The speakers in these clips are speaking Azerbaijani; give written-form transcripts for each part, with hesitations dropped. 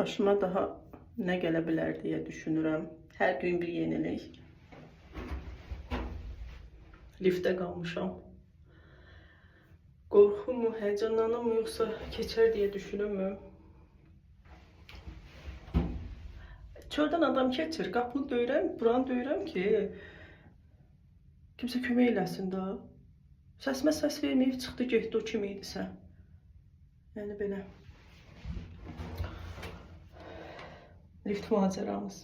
başıma daha nə gələ bilər deyə düşünürəm. Hər gün bir yenilik. Liftdə qalmışam. Qorxumu, həyəcanlanım yoxsa keçər deyə düşünürmü? Çöldən adam keçir, qapını döyürəm, buranı döyürəm ki, kimsə kömək eləsin də. Səsimə səs verməyib çıxdı, getdi o kim idisə. Yəni belə. Lift macəramız.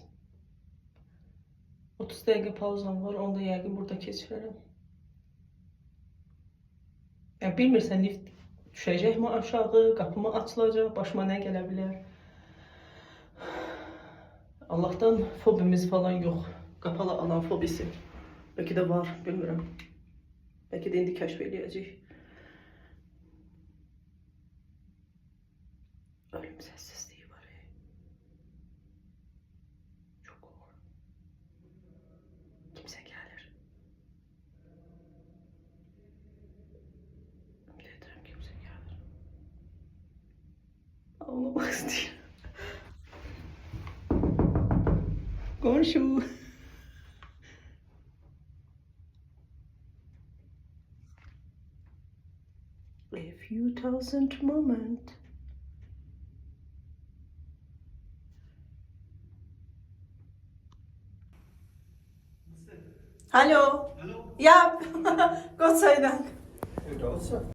30 dəqiqə pauzam var, onu da yəqin burada keçirərəm. Yəni bilmirsən lift düşəcəkmi aşağı, qapımı açılacaq, başıma nə gələ bilər. Allah'tan fobimiz falan yok. Kapalı alan fobisi. Belki de var, bilmiyorum. Belki de indi keşfediləcək. Ölüm sessizliği var. Çok korkuyorum. Kimse gelir. Dedim kimse gelir. Ağlamak istiyorum. Komşu. A few thousand moment. Hallo. Hallo? Ja, Gott sei Dank. Gott sei Dank.